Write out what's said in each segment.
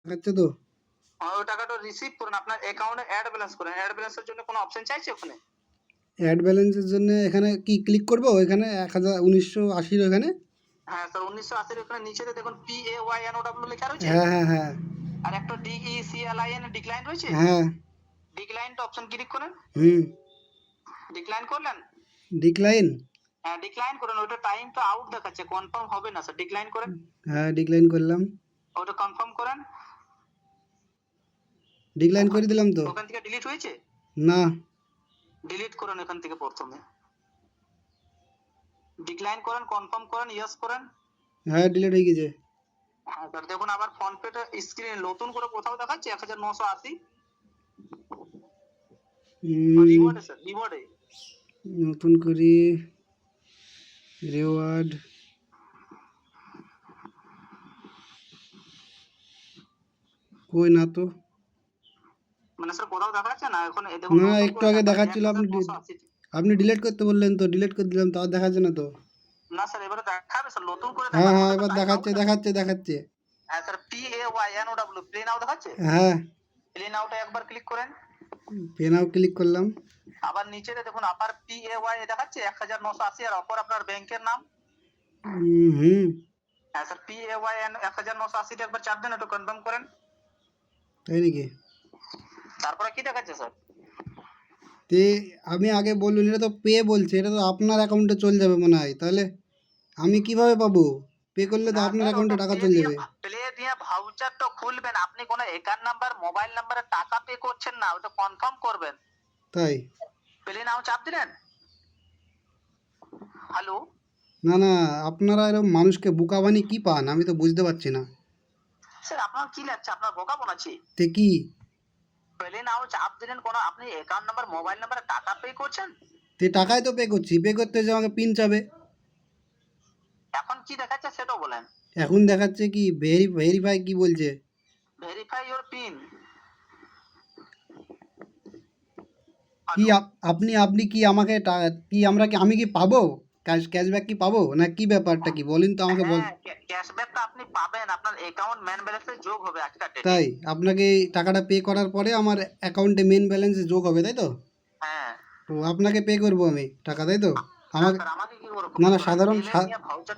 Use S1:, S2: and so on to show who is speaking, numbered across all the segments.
S1: দেখাচ্ছে তো।
S2: ওই টাকাটা রিসিভ করুন, আপনার অ্যাকাউন্টে অ্যাড ব্যালেন্স করেন। অ্যাড ব্যালেন্সের জন্য কোনো অপশন চাইছে ওখানে?
S1: অ্যাড ব্যালেন্সের জন্য এখানে কি ক্লিক করব? এখানে 1980 এখানে?
S2: হ্যাঁ স্যার, 1980 ওখানে নিচেতে দেখুন PAYNOW লেখা রয়েছে।
S1: হ্যাঁ হ্যাঁ হ্যাঁ
S2: আর একটা DECLIN ডিক্লাইন রয়েছে।
S1: হ্যাঁ।
S2: ডিক্লাইনটা অপশন ক্লিক করেন।
S1: হুম।
S2: ডিক্লাইন করলেন?
S1: ডিক্লাইন।
S2: হ্যাঁ ডিক্লাইন করেন। ওটা টাইমটা আউট দেখাচ্ছে, কনফার্ম হবে না স্যার। ডিক্লাইন করেন।
S1: হ্যাঁ ডিক্লাইন করলাম।
S2: ওটা কনফার্ম করেন।
S1: ডিক্লাইন করে দিলাম তো।
S2: ওখান থেকে ডিলিট হয়েছে?
S1: না।
S2: ডিলিট করেন এখান থেকে প্রথমে। ডিক্লাইন করেন, কনফার্ম করেন, ইয়েস করেন।
S1: হ্যাঁ ডিলিট হয়ে গেছে।
S2: হ্যাঁ স্যার দেখুন আবার ফোন পেটা স্ক্রিনে নতুন করে কোথাও দেখাচ্ছে 1980। রিওয়ার্ডে স্যার, রিওয়ার্ডে।
S1: নতুন করে রিওয়ার্ড। কই না তো।
S2: মানে স্যার কোথাও দেখাচ্ছে না এখন। এই দেখুন
S1: না
S2: নতুন
S1: একটু
S2: করে
S1: আগে
S2: দেখাচ্ছে
S1: দেখাচ্ছিল,
S2: 1980।
S1: আপনি ডিলিট করতে বললেন তো, ডিলিট করে দিলাম, তাও দেখাচ্ছে না তো।
S2: না স্যার এবারে দেখাবে স্যার, নতুন করে
S1: হ্যাঁ
S2: দেখাবে।
S1: হ্যাঁ
S2: ওটা তো
S1: এবার
S2: time
S1: দেখাচ্ছে
S2: out আছে।
S1: দেখাচ্ছে দেখাচ্ছে।
S2: হ্যাঁ স্যার PAYNOW প্লে নাও দেখাচ্ছে।
S1: হ্যাঁ
S2: প্লে নাওটা একবার ক্লিক করেন।
S1: পেনাও ক্লিক করলাম।
S2: আবার নিচেতে দেখুন আপার PAY দেখাচ্ছে 1980 আর অপর আপনার ব্যাংকের নাম।
S1: হুম।
S2: হ্যাঁ স্যার PAY 1980 টা একবার চাপ দেন, একটু কনফার্ম করেন।
S1: তাই নাকি?
S2: তারপরে কি দেখাচ্ছে স্যার?
S1: তে আমি আগে বললেন এটা তো পে বলছে, এটা তো আপনার অ্যাকাউন্টে চলে যাবে মনে হয়, তাহলে আমি কিভাবে পাবো? পে করলে তো
S2: না
S1: আপনার
S2: স্যার,
S1: অ্যাকাউন্টে
S2: ওটা
S1: টাকা চলে যাবে।
S2: প্লে দিয়ে ভাউচারটা খুলবেন। আপনি কোনো অ্যাকাউন্ট নাম্বার, মোবাইল নাম্বারে টাকা পে করছেন না, ওটা কনফার্ম করবেন।
S1: তাই?
S2: প্লে নাও চাপ দিলেন। হ্যালো
S1: না না, আপনারা এরকম মানুষকে বোকা বানিয়ে কি পান আমি তো বুঝতে পারছি না।
S2: স্যার, আপনার কি লাগছে? আপনার বোকা বানাচ্ছি?
S1: তে কি?
S2: প্লে নাও চাপ দিলেন, কোনো আপনি অ্যাকাউন্ট নাম্বার, মোবাইল নাম্বারে টাকা পে করছেন?
S1: তে টাকাই তো পে করছি, পে করতে যে আমাকে পিন চাবে।
S2: এখন কি দেখাচ্ছে সেটাও বলেন।
S1: এখন দেখাচ্ছে কি ভেরিফাই কি বলছে?
S2: Verify your pin.
S1: কি আপনি আপনি কি আমাকে কি আমরা কি আমি কি পাবো? ক্যাশব্যাক কি পাবো না কি ব্যাপারটা কি বলেন তো আমাকে বল।
S2: হ্যাঁ, ক্যাশব্যাকটা আপনি পাবেন, আপনার অ্যাকাউন্ট মেন ব্যালেন্সে যোগ হবে আজকের ডেটে।
S1: তাই? আপনাকে এই টাকাটা পে করার পরে আমার অ্যাকাউন্টে মেন ব্যালেন্সে যোগ হবে তাই তো?
S2: হ্যাঁ।
S1: তো আপনাকে পে করবো আমি টাকা তাই তো?
S2: না
S1: আমাকে
S2: স্যার, আমাকে কি করে
S1: না না
S2: করবেন?
S1: সাধারণ
S2: প্লে দিয়ে ভাউচার,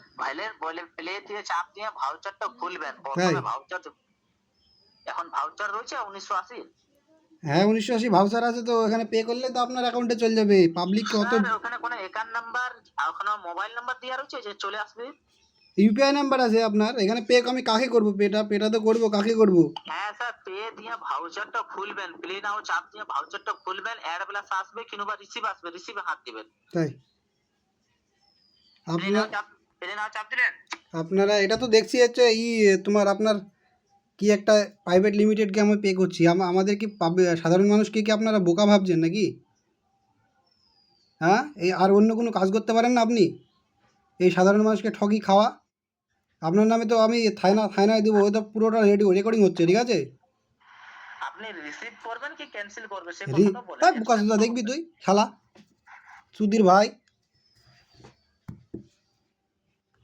S2: প্লে দিয়ে চাপ দিয়ে ভাউচারটা খুলবেন।
S1: তাই?
S2: প্রথমে ভাউচার, এখন ভাউচার রয়েছে 1980।
S1: হ্যাঁ 1980 ভাউচার আছে তো, এখানে পে করলে তো আপনার অ্যাকাউন্টে চলে যাবে। পাবলিক অত
S2: স্যার ওখানে কোনো অ্যাকাউন্ট নাম্বার, ওখানে মোবাইল নাম্বার দেওয়া রয়েছে যে চলে আসবে।
S1: ইউপিআই নাম্বার আছে আপনার এখানে। পে আমি কাকে করবো? পেটা তো করবো, কাকে করবো?
S2: হ্যাঁ স্যার, পে দিয়ে ভাউচারটা খুলবেন। প্লে নাও চাপ দিয়ে ভাউচারটা খুলবেন। অ্যাড ব্যালেন্স আসবে কিংবা রিসিভ আসবে, রিসিভে হাত দিবেন।
S1: তাই?
S2: প্লে নাও
S1: আপনার
S2: চাপ, প্লে নাও চাপ দিলেন।
S1: আপনারা এটা তো দেখছি হচ্ছে তোমার আপনার কি একটা প্রাইভেট লিমিটেডকে আমি পে করছি। আমাদের কি সাধারণ মানুষকে কি আপনারা বোকা ভাবছেন নাকি? হ্যাঁ এই আর অন্য কোনো কাজ করতে পারেন না আপনি? এই সাধারণ মানুষকে ঠকি খাওয়া। আপনার নামে তো আমি থানায় দেবো, ওই তো পুরোটা রেকর্ডিং হচ্ছে, ঠিক আছে?
S2: আপনি রিসিভ করবেন কি ক্যান্সেল করবেন সেই কথাটা বলেন।
S1: বোকা সুদা দেখবি তুই শালা, সুধীর ভাই।